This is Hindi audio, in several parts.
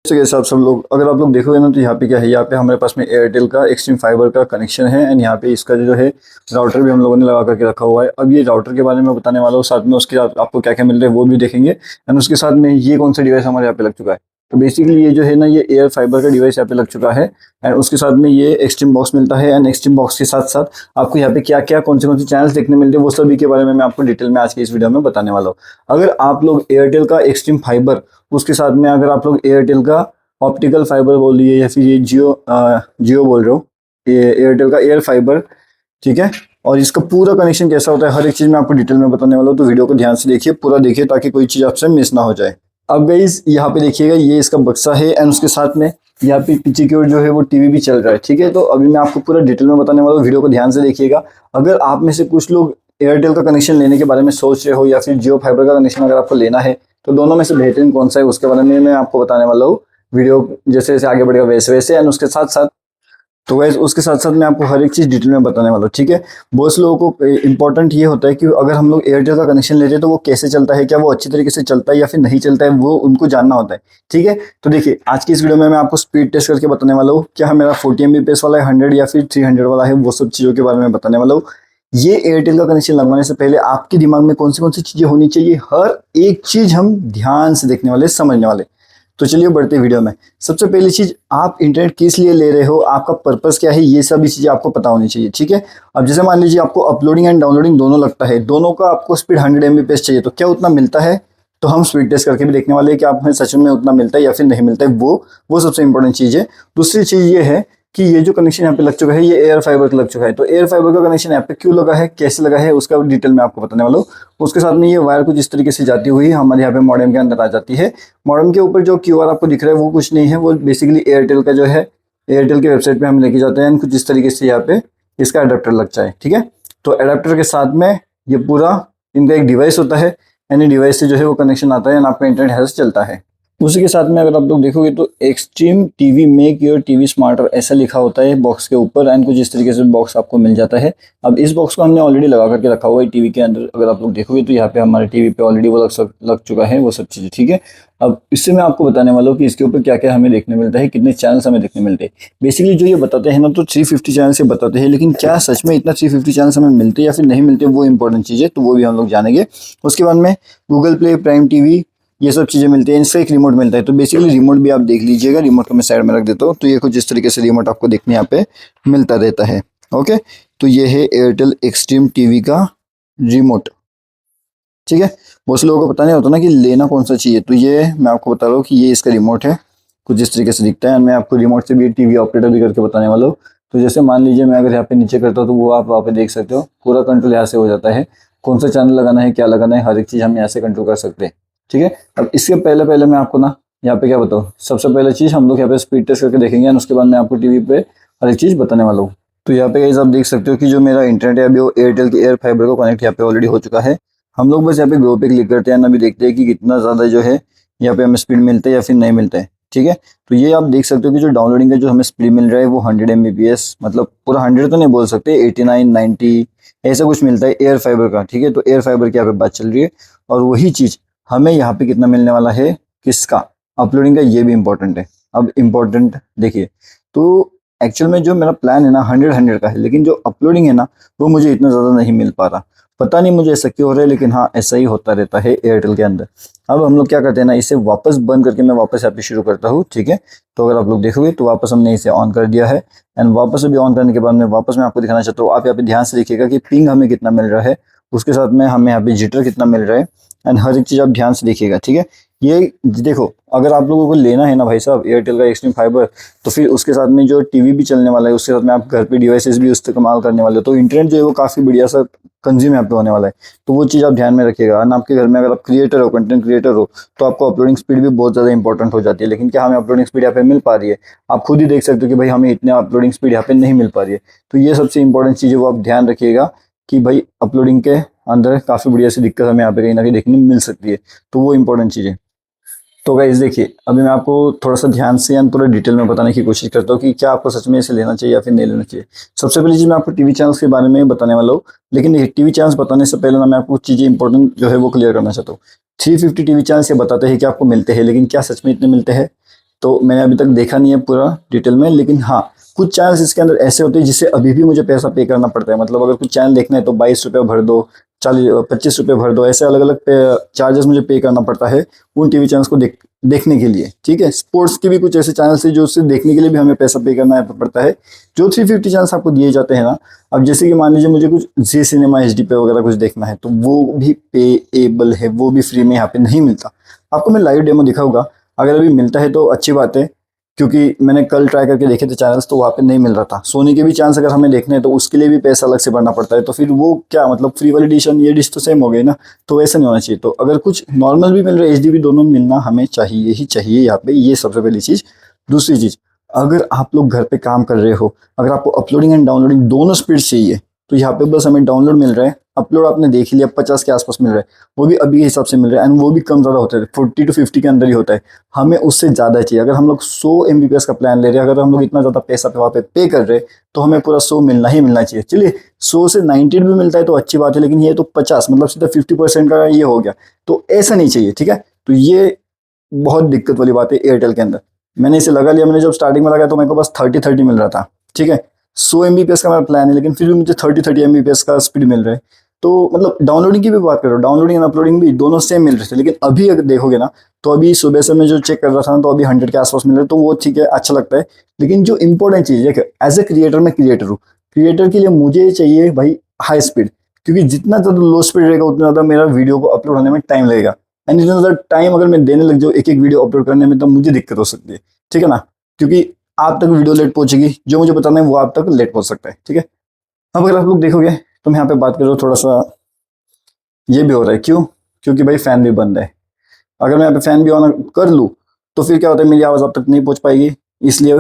तो कैसे आप सब लोग, अगर आप लोग देखोगे ना तो यहाँ पे क्या है, यहाँ पे हमारे पास में एयरटेल का एक्सट्रीम फाइबर का कनेक्शन है एंड यहाँ पे इसका जो है राउटर भी हम लोगों ने लगा करके रखा हुआ है। अब ये राउटर के बारे में बताने वाला हूँ, साथ में उसके साथ आपको क्या क्या मिल रहा है वो भी देखेंगे एंड उसके साथ में ये कौन सा डिवाइस हमारे यहाँ पे लग चुका है। तो बेसिकली ये जो है ना, ये एयर फाइबर का डिवाइस यहाँ पे लग चुका है एंड उसके साथ में ये एक्सट्रीम बॉक्स मिलता है एंड एक्सट्रीम बॉक्स के साथ साथ आपको यहाँ पे क्या क्या कौन से चैनल्स देखने मिलते हैं वो सभी के बारे में मैं आपको डिटेल में आज की इस वीडियो में बताने वाला हूँ। अगर आप लोग एयरटेल का एक्सट्रीम फाइबर, उसके साथ में अगर आप लोग एयरटेल का ऑप्टिकल फाइबर बोल रही है या फिर ये जियो बोल रहे हो, ये एयरटेल का एयर फाइबर, ठीक है। और इसका पूरा कनेक्शन कैसा होता है हर एक चीज़ मैं आपको डिटेल में बताने वाला हूँ, तो वीडियो को ध्यान से देखिए, पूरा देखिए ताकि कोई चीज़ आपसे मिस ना हो जाए। अब गाइस यहाँ पे देखिएगा, ये इसका बक्सा है एंड उसके साथ में यहाँ पे पीछे की ओर जो है वो टीवी भी चल रहा है, ठीक है। तो अभी मैं आपको पूरा डिटेल में बताने वाला हूँ, वीडियो को ध्यान से देखिएगा। अगर आप में से कुछ लोग एयरटेल का कनेक्शन लेने के बारे में सोच रहे हो या फिर जियो फाइबर का कनेक्शन अगर आपको लेना है, तो दोनों में से बेहतरीन कौन सा है उसके बारे में मैं आपको बताने वाला हूँ। वीडियो जैसे जैसे आगे बढ़ेगा वैसे वैसे एंड उसके साथ साथ तो गाइस उसके साथ साथ मैं आपको हर एक चीज़ डिटेल में बताने वाला हूँ, ठीक है। बहुत से लोगों को इंपॉर्टेंट ये होता है कि अगर हम लोग एयरटेल का कनेक्शन लेते हैं तो वो कैसे चलता है, क्या वो अच्छी तरीके से चलता है या फिर नहीं चलता है, वो उनको जानना होता है, ठीक है। तो देखिए आज की इस वीडियो में मैं आपको स्पीड टेस्ट करके बताने वाला हूँ, क्या मेरा 40 Mbps वाला है, 100 या फिर 300 वाला है, वो सब चीज़ों के बारे में बताने वाला हूँ। ये एयरटेल का कनेक्शन लगवाने से पहले आपके दिमाग में कौन सी चीज़ें होनी चाहिए, हर एक चीज़ हम ध्यान से देखने वाले, समझने वाले। तो चलिए बढ़ते वीडियो में। सबसे पहली चीज, आप इंटरनेट किस लिए ले रहे हो, आपका पर्पस क्या है, ये सभी चीजें आपको पता होनी चाहिए, ठीक है। अब जैसे मान लीजिए आपको अपलोडिंग एंड डाउनलोडिंग दोनों लगता है, दोनों का आपको स्पीड 100 Mbps चाहिए, तो क्या उतना मिलता है? तो हम स्पीड टेस्ट करके भी देखने वाले हैं कि आप में सच में उतना मिलता है या फिर नहीं मिलता है, वो सबसे इंपॉर्टेंट चीज है। दूसरी चीज ये है कि ये जो कनेक्शन यहाँ पे लग चुका है ये एयर फाइबर का लग चुका है, तो एयर फाइबर का कनेक्शन यहाँ पे क्यों लगा है, कैसे लगा है, उसका डिटेल में आपको बताने वाला हूँ। उसके साथ में ये वायर कुछ इस तरीके से जाती हुई हमारे यहाँ पे मॉडेम के अंदर आ जाती है। मॉडेम के ऊपर जो क्यूआर आपको दिख रहा है वो कुछ नहीं है, वो बेसिकली एयरटेल का जो है, एयरटेल के वेबसाइट पे हम लेके जाते हैं कुछ इस तरीके से यहाँ पे इसका अडेप्टर लग जाए, ठीक है। तो अडेप्टर के साथ में ये पूरा इनका एक डिवाइस होता है, यानी डिवाइस से जो है वो कनेक्शन आता है, आपका इंटरनेट यहाँ से चलता है। उसी के साथ में अगर आप लोग देखोगे तो extreme TV make your TV smarter ऐसा लिखा होता है बॉक्स के ऊपर एंड कुछ इस तरीके से बॉक्स आपको मिल जाता है। अब इस बॉक्स को हमने ऑलरेडी लगा करके रखा हुआ है टीवी के अंदर, अगर आप लोग देखोगे तो यहाँ पे हमारे टीवी पे ऑलरेडी वो लग चुका है वो सब चीज़ें, ठीक है। अब इससे मैं आपको बताने वाला हूँ कि इसके ऊपर क्या क्या हमें देखने मिलता है, कितने चैनल्स हमें देखने मिलते हैं। बेसिकली जो ये बताते हैं ना तो 350 चैनल से बताते हैं, लेकिन क्या सच में इतना 350 चैनल्स हमें मिलते हैं या फिर नहीं मिलते, वो इंपॉर्टेंट चीज़ है, तो वो भी हम लोग जानेंगे। उसके बाद में गूगल प्ले, प्राइम टीवी, ये सब चीज़ें मिलती हैं। इनसे एक रिमोट मिलता है, तो बेसिकली रिमोट भी आप देख लीजिएगा। रिमोट को मैं साइड में रख देता हूँ, तो ये कुछ इस तरीके से रिमोट आपको देखने यहाँ पे मिलता रहता है, ओके। तो ये है एयरटेल एक्सट्रीम टीवी का रिमोट, ठीक है। बहुत से लोगों को पता नहीं होता ना कि लेना कौन सा चाहिए, तो ये मैं आपको बता रहा हूँ कि ये इसका रिमोट है, कुछ इस तरीके से दिखता है। मैं आपको रिमोट से भी टीवी ऑपरेटर भी करके बताने वाला हूँ। तो जैसे मान लीजिए मैं अगर यहाँ पे नीचे करता हूँ तो वो आप वहाँ पे देख सकते हो, पूरा कंट्रोल यहाँ से हो जाता है, कौन सा चैनल लगाना है, क्या लगाना है, हर एक चीज़ हम यहाँ से कंट्रोल कर सकते हैं, ठीक है। अब इसके पहले पहले मैं आपको ना यहाँ पे क्या बताऊँ, सबसे पहले चीज़ हम लोग यहाँ पे स्पीड टेस्ट करके देखेंगे और उसके बाद मैं आपको टीवी पे हर एक चीज़ बताने वाला हूँ। तो यहाँ पे गाइस आप देख सकते हो कि जो मेरा इंटरनेट है अभी वो एयरटेल के एयर फाइबर को कनेक्ट यहाँ पे ऑलरेडी हो चुका है। हम लोग बस यहाँ पे गो पे क्लिक करते हैं, अभी देखते हैं कि कितना ज़्यादा जो है यहाँ पे हमें स्पीड मिलता है या फिर नहीं मिलता है, ठीक है। तो ये आप देख सकते हो कि जो डाउनलोडिंग का जो हमें स्पीड मिल रहा है वो 100 Mbps, मतलब पूरा 100 तो नहीं बोल सकते, 89, 90 ऐसा कुछ मिलता है एयर फाइबर का, ठीक है। तो एयर फाइबर की यहाँ पे बात चल रही है और वही चीज़ हमें यहाँ पे कितना मिलने वाला है, किसका, अपलोडिंग का, ये भी इंपॉर्टेंट है। अब इम्पोर्टेंट देखिए, तो एक्चुअल में जो मेरा प्लान है ना 100 का है, लेकिन जो अपलोडिंग है ना वो मुझे इतना ज़्यादा नहीं मिल पा रहा, पता नहीं मुझे ऐसा क्यों हो रहा है, लेकिन हाँ ऐसा ही होता रहता है एयरटेल के अंदर। अब हम लोग क्या करते हैं ना, इसे वापस बंद करके मैं वापस यहाँ पे शुरू करता हूँ, ठीक है। तो अगर आप लोग देखोगे तो वापस हमने इसे ऑन कर दिया है एंड वापस अभी ऑन करने के बाद में वापस मैं आपको दिखाना चाहता हूँ। आप यहाँ पे ध्यान से देखिएगा कि पिंग हमें कितना मिल रहा है, उसके साथ में हमें यहाँ पे जिटर कितना मिल रहा है एंड हर एक चीज़ आप ध्यान से देखिएगा, ठीक है। ये देखो, अगर आप लोगों को लेना है ना भाई साहब एयरटेल का एक्सट्रीम फाइबर, तो फिर उसके साथ में जो टीवी भी चलने वाला है, उसके साथ में आप घर पे डिवाइसेस भी उससे कमाल करने वाले हो, तो इंटरनेट जो है वो काफ़ी बढ़िया सा कंज्यूम यहाँ पे होने वाला है। तो वो चीज़ आप ध्यान में रखिएगा। और आपके घर में अगर आप क्रिएटर हो, कंटेंट क्रिएटर हो, तो आपको अपलोडिंग स्पीड भी बहुत ज़्यादा इंपॉर्टेंट हो जाती है। लेकिन क्या हमें अपलोडिंग स्पीड यहाँ पे मिल पा रही है? आप खुद ही देख सकते हो कि भाई हमें इतने अपलोडिंग स्पीड यहाँ पे नहीं मिल पा रही है। तो ये सबसे इंपॉर्टेंट चीज़ है, वो आप ध्यान रखिएगा कि भाई अपलोडिंग के अंदर काफ़ी बढ़िया सी दिक्कत हमें यहाँ पे कहीं ना कहीं देखने मिल सकती है, तो वो इंपॉर्टेंट चीज़ है। तो गाइस देखिए, अभी मैं आपको थोड़ा सा ध्यान से या पूरा डिटेल में बताने की कोशिश करता हूँ कि क्या आपको सच में इसे लेना चाहिए या फिर नहीं लेना चाहिए। सबसे पहली चीज़ मैं आपको टीवी चैनल्स के बारे में बताने वाला हूँ, लेकिन देखिए टीवी चैनल्स बताने से पहले ना मैं आपको कुछ चीज़ें इंपॉर्टेंट जो है वो क्लियर करना चाहता हूँ। 350 टीवी चैनल्स ये बताते हैं कि आपको मिलते हैं, लेकिन क्या सच में इतने मिलते हैं? तो मैंने अभी तक देखा नहीं है पूरा डिटेल में, लेकिन हाँ कुछ चैनल्स इसके अंदर ऐसे होते हैं जिससे अभी भी मुझे पैसा पे करना पड़ता है। मतलब अगर कुछ चैनल देखना है तो 22 रुपये भर दो, 25 रुपये भर दो, ऐसे अलग अलग चार्जेस मुझे पे करना पड़ता है उन टीवी चैनल्स को देखने के लिए। ठीक है, स्पोर्ट्स के भी कुछ ऐसे चैनल्स है जो उससे देखने के लिए भी हमें पैसा पे करना पड़ता है। जो 350 चैनल्स आपको दिए जाते हैं ना, अब जैसे कि मान लीजिए मुझे कुछ जी सिनेमा HD पे वगैरह कुछ देखना है तो वो भी पेएबल है, वो भी फ्री में यहाँ पे नहीं मिलता। आपको मैं लाइव डेमो दिखाऊंगा, अगर अभी मिलता है तो अच्छी बात है, क्योंकि मैंने कल ट्राई करके देखे थे चैनल्स तो वहाँ पे नहीं मिल रहा था। सोनी के भी चैनल्स अगर हमें देखने हैं तो उसके लिए भी पैसा अलग से भरना पड़ता है, तो फिर वो क्या मतलब फ्री वाली डिश और ये डिश तो सेम हो गई ना, तो वैसा नहीं होना चाहिए। तो अगर कुछ नॉर्मल भी मिल रहा है HD भी, दोनों मिलना हमें चाहिए ही चाहिए यहाँ पे, ये सबसे पहली चीज़। दूसरी चीज़, अगर आप लोग घर पे काम कर रहे हो, अगर आपको अपलोडिंग एंड डाउनलोडिंग दोनों स्पीड चाहिए तो यहाँ पे बस हमें डाउनलोड मिल रहा है, अपलोड आपने देख लिया 50 के आसपास मिल रहा है, वो भी अभी के हिसाब से मिल रहा है, एंड वो भी कम ज़्यादा होता है, 40 to 50 के अंदर ही होता है। हमें उससे ज़्यादा चाहिए। अगर हम लोग 100 MBPS का प्लान ले रहे हैं, अगर हम लोग इतना ज़्यादा पैसा पे वहाँ पे कर रहे हैं तो हमें पूरा 100 मिलना ही मिलना चाहिए। चलिए 100 से 90 भी मिलता है तो अच्छी बात है, लेकिन ये तो 50 मतलब सीधा 50% का ये हो गया, तो ऐसा नहीं चाहिए। ठीक है, तो ये बहुत दिक्कत वाली बात है एयरटेल के अंदर। मैंने इसे लगा लिया, मैंने जब स्टार्टिंग में लगाया तो मेरे को बस 30 मिल रहा था। ठीक है, 100 MBPS का मेरा प्लान है, लेकिन फिर भी मुझे 30 MBPS का स्पीड मिल रहा है। तो मतलब डाउनलोडिंग की भी बात करो, डाउनलोडिंग एंड अपलोडिंग भी दोनों सेम मिल रहे थे, लेकिन अभी अगर देखोगे ना तो अभी सुबह से मैं जो चेक कर रहा था ना तो अभी 100 के आसपास मिल रहा है, तो वो ठीक है, अच्छा लगता है। लेकिन जो इंपॉर्टेंट चीज़ है, एज ए क्रिएटर मैं क्रिएटर हूँ, क्रिएटर के लिए मुझे चाहिए भाई हाई स्पीड, क्योंकि जितना ज़्यादा लो स्पीड रहेगा उतना ज़्यादा मेरा वीडियो को अपलोड होने में टाइम लगेगा, एंड इतना ज़्यादा टाइम अगर मैं देने लग जाऊँ एक एक वीडियो अपलोड करने में तो मुझे दिक्कत हो सकती है। ठीक है ना, क्योंकि आप तक वीडियो लेट पहुंचेगी, जो मुझे बताना है वो आप तक लेट पहुंच सकता है। ठीक है, अब अगर आप लोग देखोगे तो मैं यहाँ पे बात कर रहा हूँ थोड़ा सा, ये भी हो रहा है क्यों, क्योंकि भाई फैन भी बंद है। अगर मैं यहाँ पे फैन भी ऑन कर लूँ तो फिर क्या होता है, मेरी आवाज़ आप तक नहीं पहुँच पाएगी, इसलिए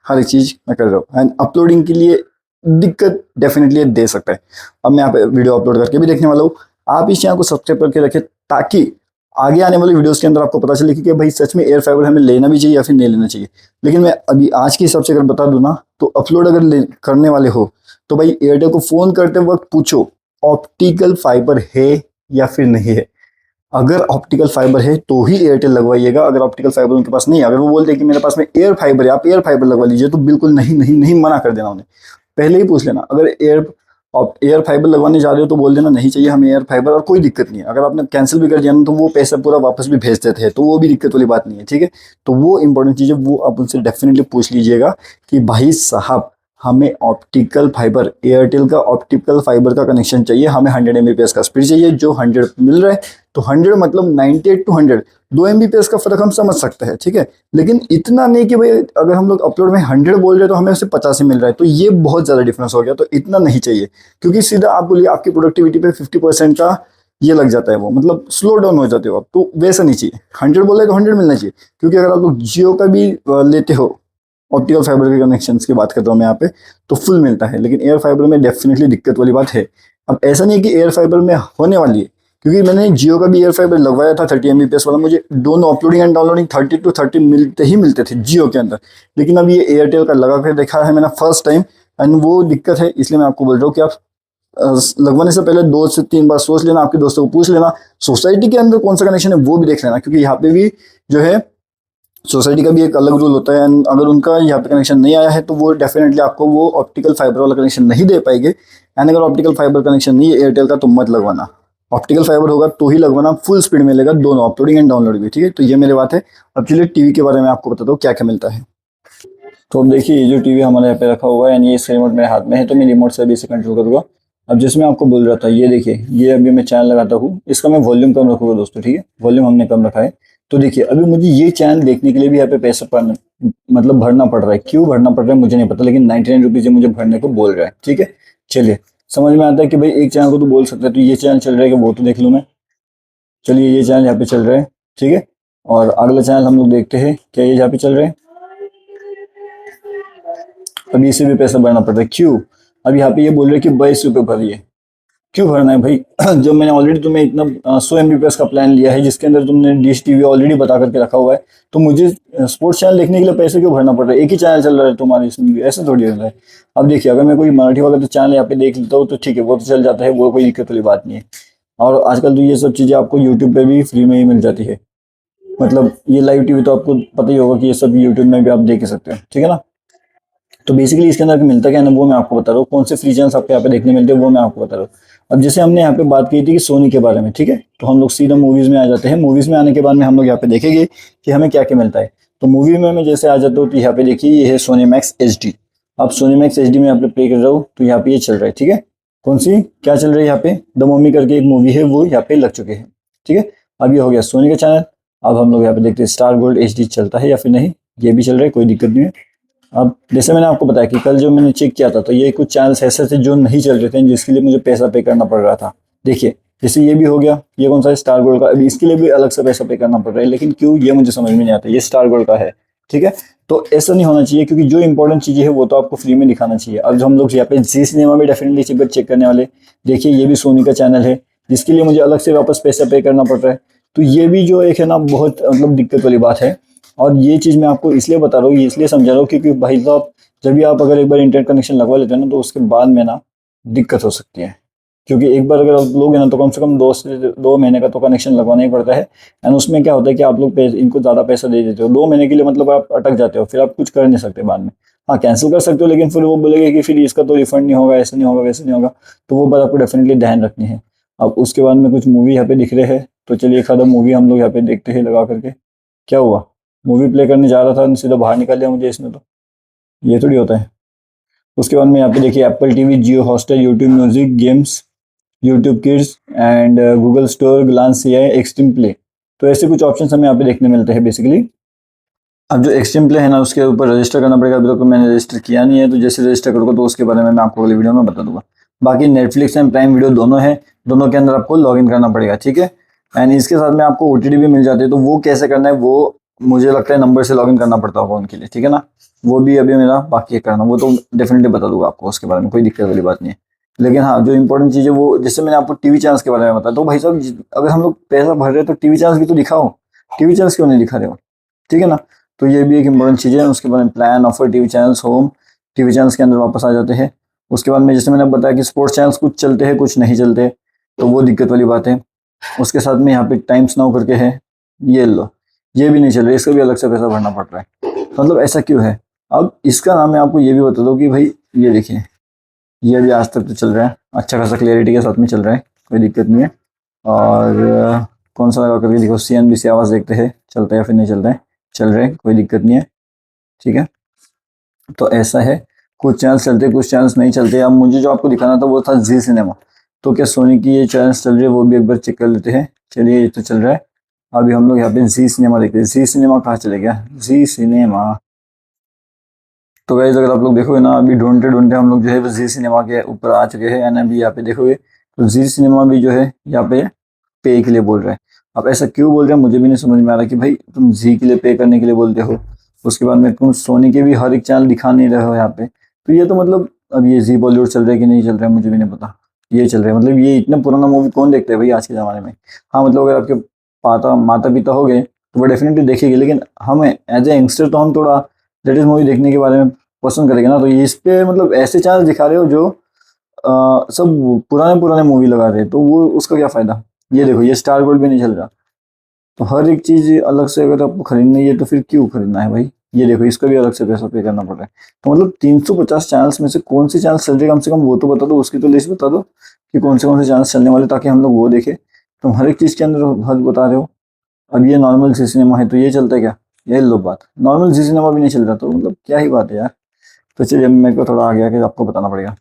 हर एक चीज़ मैं कर रहा हूँ। एंड अपलोडिंग के लिए दिक्कत डेफिनेटली दे सकता है। अब मैं यहाँ पे वीडियो अपलोड करके भी देखने वाला हूँ। आप इस चैनल को सब्सक्राइब करके रखें ताकि आगे आने वाली वीडियोस के अंदर आपको पता चले कि भाई सच में एयर फाइबर हमें लेना भी चाहिए या फिर नहीं लेना चाहिए। लेकिन मैं अभी आज के हिसाब से अगर बता दूं ना, तो अपलोड अगर करने वाले हो तो भाई एयरटेल को फ़ोन करते वक्त पूछो ऑप्टिकल फाइबर है या फिर नहीं है। अगर ऑप्टिकल फाइबर है तो ही एयरटेल लगवाइएगा, अगर ऑप्टिकल फाइबर उनके पास नहीं है, अगर वो बोलते हैं कि मेरे पास में एयर फाइबर है आप एयर फाइबर लगवा लीजिए, तो बिल्कुल नहीं नहीं नहीं, मना कर देना उन्हें। पहले ही पूछ लेना, अगर एयर फाइबर लगवाने जा रहे हो तो बोल देना नहीं चाहिए हमें एयर फाइबर, और कोई दिक्कत नहीं है। अगर आपने कैंसिल भी कर दिया ना तो वो पैसा पूरा वापस भी भेज देते हैं, तो वो भी दिक्कत वाली बात नहीं है। ठीक है, तो वो इंपॉर्टेंट चीज़ है, वो आप उनसे डेफिनेटली पूछ लीजिएगा कि भाई साहब हमें ऑप्टिकल फाइबर, एयरटेल का ऑप्टिकल फाइबर का कनेक्शन चाहिए, हमें 100 MBPS का स्पीड चाहिए, जो 100 मिल रहा है। तो 100 मतलब 98 to 100 2 MBPS का फर्क हम समझ सकते हैं। ठीक है, लेकिन इतना नहीं कि भाई अगर हम लोग अपलोड में 100 बोल रहे हैं तो हमें उससे 50 ही मिल रहा है, तो ये बहुत ज़्यादा डिफरेंस हो गया। तो इतना नहीं चाहिए, क्योंकि सीधा आप बोलिए आपकी प्रोडक्टिविटी पे 50% का ये लग जाता है, वो मतलब स्लो डाउन हो जाते हो आप, तो वैसा नहीं चाहिए। 100 बोले तो 100 मिलना चाहिए, क्योंकि अगर आप लोग जियो का भी लेते हो, ऑप्टिकल फाइबर के कनेक्शंस की बात कर रहा हूँ मैं यहाँ पे, तो फुल मिलता है, लेकिन एयर फाइबर में डेफिनेटली दिक्कत वाली बात है। अब ऐसा नहीं है कि एयर फाइबर में होने वाली है, क्योंकि मैंने जियो का भी एयर फाइबर लगवाया था 30 MBPS वाला, मुझे दोनों अपलोडिंग एंड डाउनलोडिंग 30 to 30 मिलते ही मिलते थे जियो के अंदर। लेकिन अब ये एयरटेल का लगा कर देखा है मैंने फर्स्ट टाइम, एंड वो दिक्कत है, इसलिए मैं आपको बोल रहा हूँ कि आप लगवाने से पहले 2 से 3 बार सोच लेना, आपके दोस्तों को पूछ लेना, सोसाइटी के अंदर कौन सा कनेक्शन है वो भी देख लेना, क्योंकि यहाँ पे भी जो है सोसाइटी का भी एक अलग रूल होता है, एंड अगर उनका यहाँ पे कनेक्शन नहीं आया है तो वो डेफिनेटली आपको वो ऑप्टिकल फाइबर वाला कनेक्शन नहीं दे पाएंगे। एंड अगर ऑप्टिकल फाइबर कनेक्शन नहीं है एयरटेल का तो मत लगवाना, ऑप्टिकल फाइबर होगा तो ही लगवाना, फुल स्पीड मिलेगा दोनों अपलोडिंग एंड डाउनलोड भी। ठीक है, तो ये मेरी बात है। अब चलिए टीवी के बारे में आपको बताता हूँ क्या क्या मिलता है। तो अब देखिए ये जो टीवी हमारे यहाँ पे रखा हुआ है, यानी इसका रिमोट मेरे हाथ में है, तो मैं रिमोट से अभी इसे कंट्रोल करूँगा। अब जिसमें आपको बोल रहा था, ये देखिए ये अभी मैं चैनल लगाता हूँ, इसका मैं वॉल्यूम कम रखूँगा दोस्तों। ठीक है, वॉल्यूम हमने कम रखा है। तो देखिए अभी मुझे ये चैनल देखने के लिए भी यहाँ पे पैसा मतलब भरना पड़ रहा है। क्यों भरना पड़ रहा है मुझे नहीं पता, लेकिन 99 रुपीज़ मुझे भरने को बोल रहा है। ठीक है, चलिए समझ में आता है कि भाई एक चैनल को तो बोल सकता है, तो ये चैनल चल रहा है कि वो तो देख लूँ मैं। चलिए ये चैनल यहाँ पे चल रहा है। ठीक है, और अगला चैनल हम लोग देखते हैं क्या ये यहाँ पे चल रहा है। अभी इसे भी पैसा भरना पड़ता है, क्यों? अब यहाँ पे ये बोल रहे हैं कि 22 रुपये भरिए। क्यों भरना है भाई? जब मैंने ऑलरेडी तुम्हें इतना 100 MBPS का प्लान लिया है, जिसके अंदर तुमने डिश टीवी ऑलरेडी बता करके रखा हुआ है, तो मुझे स्पोर्ट्स चैनल देखने के लिए पैसे क्यों भरना पड़ रहा है? एक ही चैनल चल रहा है तुम्हारे इसमें भी, ऐसे थोड़ी हो रहा है। अब देखिए अगर मैं कोई मराठी वाला तो चैनल यहाँ पे देख लेता हूँ तो ठीक है, वो तो चल जाता है, वो कोई दिक्कत वाली बात नहीं है। और आजकल तो ये सब चीज़ें आपको यूट्यूब पे भी फ्री में ही मिल जाती है। मतलब ये लाइव टीवी तो आपको पता ही होगा कि ये सब यूट्यूब में भी आप देख ही सकते हो, ठीक है ना। तो बेसिकली इसके अंदर मिलता क्या है ना, वो मैं आपको बता रहा हूँ। कौन से फ्री चैनल्स आपको यहाँ पे देखने मिलते हैं वो मैं आपको बता रहा हूँ। अब जैसे हमने यहाँ पे बात की थी कि सोनी के बारे में, ठीक है, तो हम लोग सीधा मूवीज में आ जाते हैं। मूवीज में आने के बाद में हम लोग यहाँ पे देखेंगे कि हमें क्या क्या मिलता है। तो मूवी में मैं जैसे आ जाता हूँ तो यहाँ पे देखिए ये है सोनी मैक्स एच डी। अब सोनी मैक्स एच डी में यहाँ पे प्ले कर रहा हूँ तो यहाँ पे ये चल रहा है, ठीक है। कौन सी क्या चल रही है यहाँ पे, द मम्मी करके एक मूवी है, वो यहाँ पे लग चुके हैं, ठीक है। अब ये हो गया सोनी का चैनल। अब हम लोग यहाँ पे देखते हैं स्टार गोल्ड एच डी चलता है या फिर नहीं, ये भी चल रहा है, कोई दिक्कत नहीं है। अब जैसे मैंने आपको बताया कि कल जो मैंने चेक किया था तो ये कुछ चैनल्स ऐसे थे जो नहीं चल रहे थे, जिसके लिए मुझे पैसा पे करना पड़ रहा था। देखिए जैसे ये भी हो गया, ये कौन सा है, स्टार गोल्ड का। अभी इसके लिए भी अलग से पैसा पे करना पड़ रहा है, लेकिन क्यों ये मुझे समझ में नहीं आता। ये स्टार गोल्ड का है, ठीक है। तो ऐसा नहीं होना चाहिए, क्योंकि जो इंपॉर्टेंट चीजें है वो तो आपको फ्री में दिखाना चाहिए। अब जो हम लोग यहाँ पे जी सिनेमा में डेफिनेटली चेक करने वाले, देखिए ये भी सोनी का चैनल है, जिसके लिए मुझे अलग से वापस पैसा पे करना पड़ रहा है। तो ये भी जो एक है ना, बहुत मतलब दिक्कत वाली बात है। और ये चीज़ मैं आपको इसलिए बता रहा हूँ, ये इसलिए समझा रहा हूँ, क्योंकि भाई साहब जब भी आप अगर एक बार इंटरनेट कनेक्शन लगवा लेते हैं ना, तो उसके बाद में ना दिक्कत हो सकती है। क्योंकि एक बार अगर आप लोगे ना तो कम से कम 2 से 2 महीने का तो कनेक्शन लगवाना ही पड़ता है। एंड उसमें क्या होता है कि आप लोग इनको ज़्यादा पैसा दे देते हो 2 महीने के लिए, मतलब आप अटक जाते हो, फिर आप कुछ कर नहीं सकते बाद में। हाँ कैंसिल कर सकते हो, लेकिन फिर वो बोलेगा कि फिर इसका तो रिफंड नहीं होगा, ऐसा नहीं होगा, वैसे नहीं होगा। तो वो बात आपको डेफिनेटली ध्यान रखनी है। अब उसके बाद में कुछ मूवी यहाँ पे दिख रहे हैं, तो चलिए एक आधा मूवी हम लोग यहाँ पे देखते हैं लगा करके। क्या हुआ, मूवी प्ले करने जा रहा था सीधा बाहर निकाल लिया मुझे इसने, तो ये थोड़ी होता है। उसके बाद में यहाँ पे देखिए Apple TV, Jio Hotstar, YouTube music, games, YouTube kids and Google store, Glance CI, extreme play. तो ऐसे कुछ ऑप्शन हमें यहाँ पे देखने मिलते हैं बेसिकली। अब जो एक्सट्रीम प्ले है ना, उसके ऊपर रजिस्टर करना पड़ेगा। अभी तक तो मैंने रजिस्टर किया नहीं है, तो जैसे रजिस्टर करूँगा तो उसके बारे में मैं आपको अगली वीडियो में बता दूंगा। बाकी नेटफ्लिक्स एंड प्राइम वीडियो दोनों है, दोनों के अंदर आपको लॉग इन करना पड़ेगा, ठीक है। एंड इसके साथ में आपको ओटीटी भी मिल जाती है, तो वो कैसे करना है वो मुझे लगता है नंबर से लॉग इन करना पड़ता होगा उनके लिए, ठीक है ना। वो भी अभी मेरा बाकी है करना, वो तो डेफिनेटली बता दूंगा आपको, उसके बारे में कोई दिक्कत वाली बात नहीं है। लेकिन हाँ जो इंपॉर्टेंट चीज़ है वो, जैसे मैंने आपको टीवी चैनल्स के बारे में बताया, तो भाई साहब अगर हम लोग पैसा भर रहे हैं तो टीवी चैनल्स भी तो दिखाओ। टीवी चैनल्स क्यों नहीं दिखा रहे हो, ठीक है ना। तो ये भी एक इम्पोर्टेंट चीज़ है। उसके बाद में plan, offer, TV channels, home, TV channels के अंदर वापस आ जाते हैं। उसके बाद में जैसे मैंने बताया कि स्पोर्ट्स चैनल्स कुछ चलते हैं कुछ नहीं चलते, तो वो दिक्कत वाली बात है। उसके साथ में यहाँ पे टाइम्स नाउ करके है, ये लो, ये भी नहीं चल रहा है, इसका भी अलग से पैसा भरना पड़ रहा है। तो मतलब ऐसा क्यों है। अब इसका नाम मैं आपको ये भी बता दूँ कि भाई ये देखिए, ये भी आज तक तो चल रहा है, अच्छा खासा क्लियरिटी के साथ में चल रहा है, कोई दिक्कत नहीं है। और कौन सा लगा करके देखो, सीएनबीसी आवाज़ देखते हैं चलता है या फिर नहीं चलता है, चल रहे हैं, कोई दिक्कत नहीं है, ठीक है। तो ऐसा है, कुछ चैनल्स चलते हैं कुछ चैनल्स नहीं चलते। अब मुझे जो आपको दिखाना था वो था जी सिनेमा। तो क्या सोनी की ये चैनल्स चल रही है वो भी एक बार चेक कर लेते हैं। चलिए ये तो चल रहा है। अभी हम लोग यहाँ पे जी सिनेमा देखते हैं। जी सिनेमा कहाँ चले गया, जी सिनेमा। तो गाइस अगर आप लोग देखोगे ना, अभी ढूंढते ढूंढते हम लोग जो है जी सिनेमा के ऊपर आ चुके हैं। एंड अभी यहाँ पे देखोगे तो जी सिनेमा भी जो है यहाँ पे पे के लिए बोल रहा है। अब ऐसा क्यों बोल रहे हैं मुझे भी नहीं समझ में आ रहा कि भाई तुम जी के लिए पे करने के लिए बोलते हो, उसके बाद में तुम सोनी के भी हर एक चैनल दिखा नहीं रहे हो यहाँ पे। तो ये तो मतलब अब ये जी बॉलीवुड चल रहा है कि नहीं चल रहा है मुझे भी नहीं पता। ये चल रहा है, मतलब ये इतना पुराना मूवी कौन देखता है भाई आज के ज़माने में। हाँ मतलब अगर आपके पाता माता पिता हो गए तो वो डेफिनेटली देखेंगे, लेकिन हमें एज ए यंगस्टर तो हम थोड़ा लेटेस्ट मूवी देखने के बारे में पसंद करेंगे ना। तो ये इस पे मतलब ऐसे चैनल दिखा रहे हो जो सब पुराने पुराने मूवी लगा रहे हैं, तो वो उसका क्या फ़ायदा। ये देखो ये स्टार गोल्ड भी नहीं चल रहा। तो हर एक चीज़ अलग से अगर आपको खरीदनी है तो फिर क्यों खरीदना है भाई। ये देखो इसका भी अलग से पैसा पे करना पड़ रहा है। तो मतलब 350 चैनल्स में से कौन सी चैनल चल रही है कम से कम वो तो बता दो, उसकी तो लिस्ट बता दो कि कौन से चैनल्स चलने वाले, ताकि हम लोग वो देखें। तुम हर एक चीज़ के अंदर हद बता रहे हो। अब ये नॉर्मल सी सिनेमा है तो ये चलता है क्या, ये लो बात, नॉर्मल सी सिनेमा भी नहीं चल रहा, तो मतलब क्या ही बात है यार। तो चलिए मेरे को थोड़ा आ गया कि आपको बताना पड़ेगा।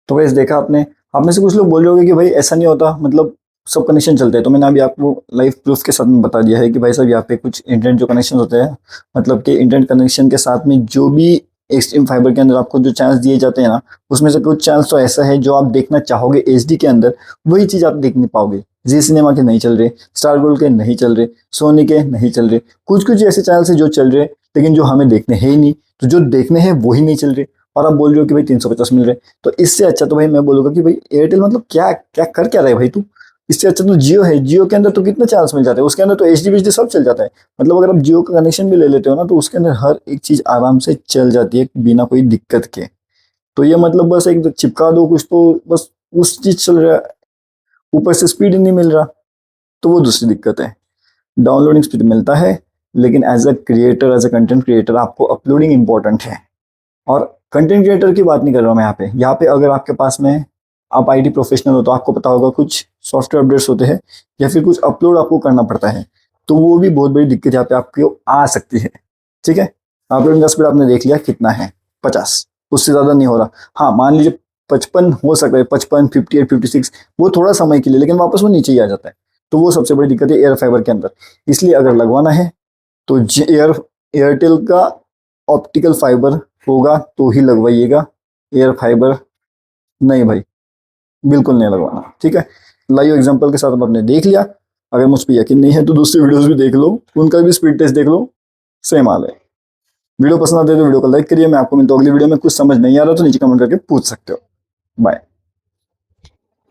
तो वैसे देखा आपने, आप में से कुछ लोग बोल रहे होंगे कि भाई ऐसा नहीं होता, मतलब सब कनेक्शन चलते हैं। तो मैंने अभी आपको लाइव प्रूफ के साथ में बता दिया है कि भाई साहब यहाँ पे कुछ इंटरनेट जो कनेक्शन होते हैं, मतलब कि इंटरनेट कनेक्शन के साथ में जो भी एक्सट्रीम फाइबर के अंदर आपको जो चैनल्स दिए जाते हैं ना, उसमें से कुछ चैनल्स तो ऐसा है जो आप देखना चाहोगे एचडी के अंदर, वही चीज़ आप देख नहीं पाओगे। जी सिनेमा के नहीं चल रहे, स्टार गोल्ड के नहीं चल रहे, सोनी के नहीं चल रहे। कुछ कुछ ऐसे चैनल्स हैं जो चल रहे, लेकिन जो हमें देखने हैं ही नहीं। तो जो देखने हैं वही नहीं चल रहे, और आप बोल रहे हो कि भाई 350 मिल रहे। तो इससे अच्छा तो भाई मैं बोलूंगा कि भाई एयरटेल मतलब क्या क्या कर क्या रहा है भाई तू। इससे अच्छा तो जियो है, जियो के अंदर तो कितने चांस मिल जाते हैं, उसके अंदर तो एच डी सब चल जाता है। मतलब अगर आप जियो का कनेक्शन भी ले लेते हो ना, तो उसके अंदर हर एक चीज आराम से चल जाती है बिना कोई दिक्कत के। तो ये मतलब बस एक चिपका दो कुछ तो बस उस चीज चल रहा है, ऊपर से स्पीड ही नहीं मिल रहा, तो वो दूसरी दिक्कत है। डाउनलोडिंग स्पीड मिलता है, लेकिन as a creator, as a content creator आपको अपलोडिंग इंपॉर्टेंट है। और कंटेंट क्रिएटर की बात नहीं कर रहा हूँ मैं यहाँ पे अगर आपके पास में आप आईटी प्रोफेशनल हो तो आपको पता होगा कुछ सॉफ्टवेयर अपडेट्स होते हैं या फिर कुछ अपलोड आपको करना पड़ता है, तो वो भी बहुत बड़ी दिक्कत यहाँ पे आपको आ सकती है। ठीक है, अपलोडिंग का स्पीड आपने देख लिया कितना है, 50, उससे ज्यादा नहीं हो रहा। हाँ मान लीजिए 55 हो सकता है, 55, 58, 56, वो थोड़ा समय के लिए, लेकिन वापस वो नीचे ही आ जाता है। तो वो सबसे बड़ी दिक्कत है एयर फाइबर के अंदर। इसलिए अगर लगवाना है तो एयरटेल का ऑप्टिकल फाइबर होगा तो ही लगवाइएगा, एयर फाइबर नहीं भाई, बिल्कुल नहीं लगवाना। ठीक है, लाइव एग्जांपल के साथ अब आपने देख लिया। अगर मुझ पर यकीन नहीं है तो दूसरी वीडियोस भी देख लो, उनका भी स्पीड टेस्ट देख लो, सेम हाल है। वीडियो पसंद आते तो वीडियो को लाइक करिए। मैं आपको मिलता हूं अगली वीडियो में। कुछ समझ नहीं आ रहा तो नीचे कमेंट करके पूछ सकते हो। बाय।